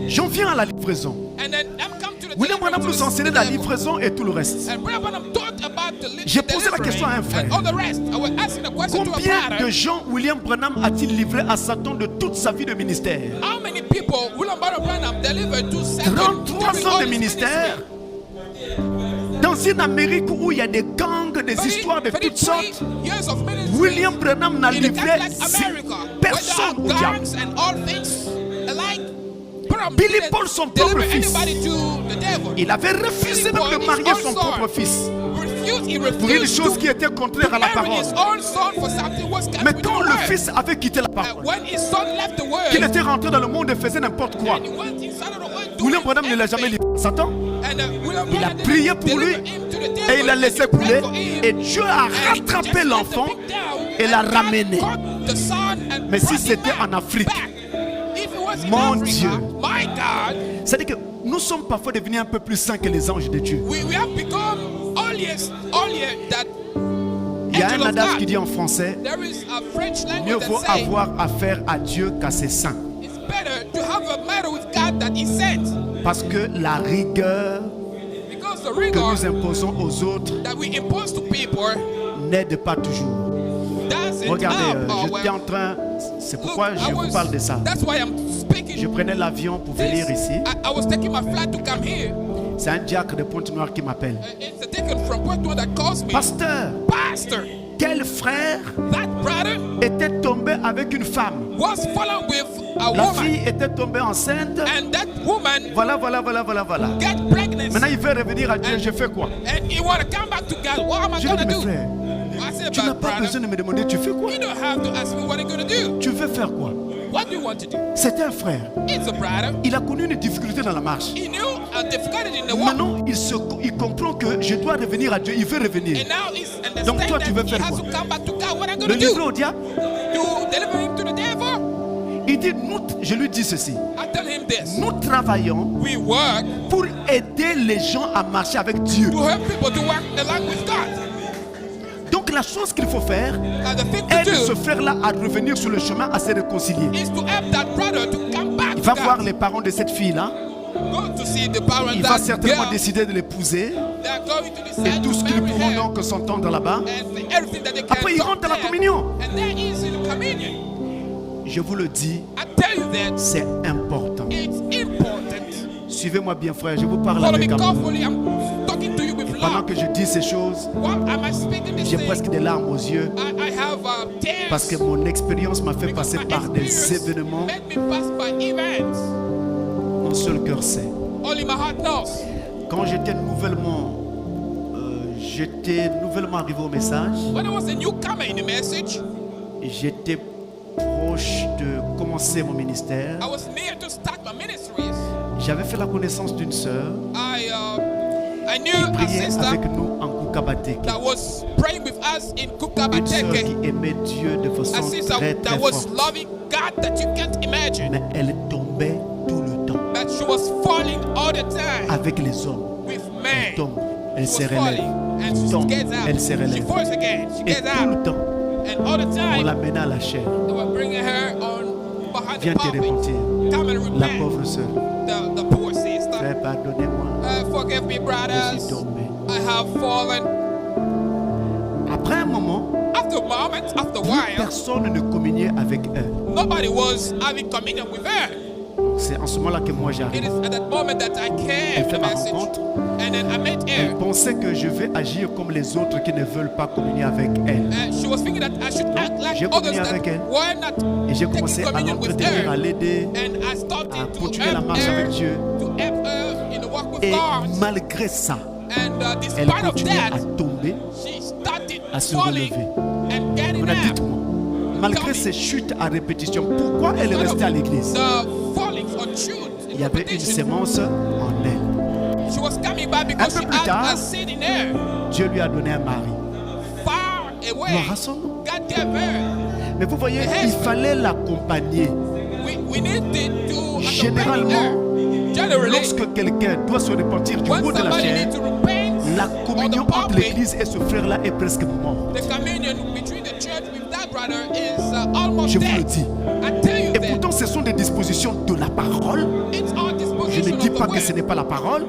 J'en viens à la livraison. William Branham nous enseignait la livraison et tout le reste. J'ai posé la question à un frère. Combien de gens William Branham a-t-il livré à Satan de toute sa vie de ministère? 33 ans de ministère. Dans une Amérique où il y a des gangs, des histoires de toutes sortes, William Branham n'a livré personne au diable. Billy Paul, son propre fils, il avait refusé même de marier son propre fils pour une chose qui était contraire à la parole. Mais quand le fils avait quitté la parole, qu'il était rentré dans le monde et faisait n'importe quoi, William Branham ne l'a jamais livré à Satan. Il a prié pour lui et il l'a laissé couler. Et Dieu a rattrapé l'enfant et l'a ramené. Mais si c'était en Afrique, mon Dieu, c'est-à-dire que nous sommes parfois devenus un peu plus saints que les anges de Dieu. Il y a un adage qui dit en français: mieux vaut avoir affaire à Dieu qu'à ses saints. Parce que la rigueur que nous imposons aux autres n'aide pas toujours. Regardez, j'étais en train, c'est pourquoi je vous parle de ça. Je prenais l'avion pour venir ici. C'est un diacre de Pointe-Noire qui m'appelle. Pasteur, quel frère était tombé avec une femme? La fille était tombée enceinte. Voilà. Maintenant il veut revenir à Dieu. Je fais quoi? Je lui dis: mes frères, tu n'as pas besoin de me demander tu fais quoi. Tu veux faire quoi? C'est un frère. Il a connu une difficulté dans la marche. Maintenant il comprend que je dois revenir à Dieu. Il veut revenir. Donc toi tu veux faire quoi? Le livrer au diable? Il dit, je lui dis ceci: nous travaillons pour aider les gens à marcher avec Dieu. Donc la chose qu'il faut faire, aide ce frère-là à revenir sur le chemin, à se réconcilier. Il va voir les parents de cette fille-là. Il va certainement décider de l'épouser. Et tout ce qu'ils pourront donc s'entendre là-bas. Après il rentre dans la communion. Je vous le dis, c'est important. Suivez-moi bien, frère, je vous parle avec amour. Et pendant que je dis ces choses, j'ai presque des larmes aux yeux, parce que mon expérience m'a fait passer par des événements. Mon seul cœur sait. Quand j'étais nouvellement arrivé au message, j'étais proche de commencer mon ministère. J'avais fait la connaissance d'une sœur qui priait avec nous en Kukabateke. Une sœur qui aimait Dieu de façon très très forte. Mais elle tombait tout le temps avec les hommes. Elle tombe, elle se relève. Elle tombe, elle se relève. Et tout le temps, on l'amena à la chair. Viens te repentir. La pauvre sœur. Frère, pardonnez-moi. Je suis tombé. Après un moment, plus personne ne communiait avec elle. C'est en ce moment-là que moi j'arrive. Elle fait ma rencontre. Elle pensait que je vais agir comme les autres qui ne veulent pas communier avec elle. J'ai communié avec elle. Et j'ai commencé à l'entretenir, à l'aider, à continuer la marche avec Dieu. Et malgré ça, elle continuait à tomber, à se relever. Maintenant, dites-moi, malgré ces chutes à répétition, pourquoi elle est restée à l'église? Il y avait une sémence en elle. Un peu plus tard, Dieu lui a donné un mari. Gloire à son nom. Mais vous voyez, il fallait l'accompagner. Généralement, lorsque quelqu'un doit se repentir du haut de la chair, la communion entre l'église et ce frère-là est presque morte. Je vous le dis. Et pourtant, ce sont des dispositions de la parole. Je ne dis pas que ce n'est pas la parole.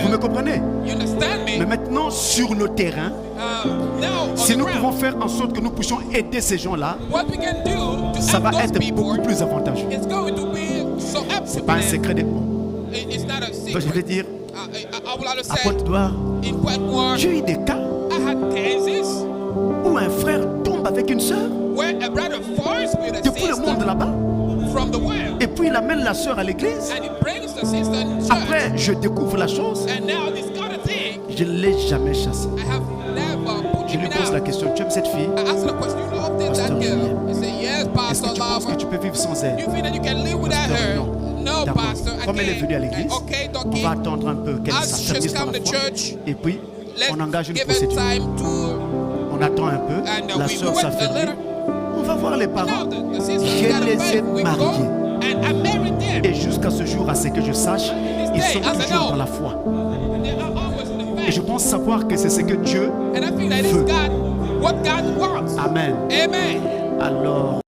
Vous me comprenez? Mais maintenant, sur le terrain, si nous pouvons faire en sorte que nous puissions aider ces gens-là, ça va être beaucoup plus avantageux. Ce n'est pas un secret de mots. Je vais dire, à Pointe-Noire, j'ai eu des cas où un frère tombe avec une sœur depuis le monde là-bas. Et puis il amène la sœur à l'église. Après, je découvre la chose. Je ne l'ai jamais chassée. Je lui pose la question, tu aimes cette fille? Pasteur, je l'aime. Est-ce que tu penses que tu peux vivre sans elle? Pasteur, non. D'accord. Comme elle est venue à l'église, on va attendre un peu qu'elle s'affermisse dans la foi. Et puis, on engage une procédure. On attend un peu, la sœur s'affermit. On va voir les parents. Je les ai mariés. Et jusqu'à ce jour, à ce que je sache, ils sont toujours dans la foi. Et je pense savoir que c'est ce que Dieu veut. Amen. Alors,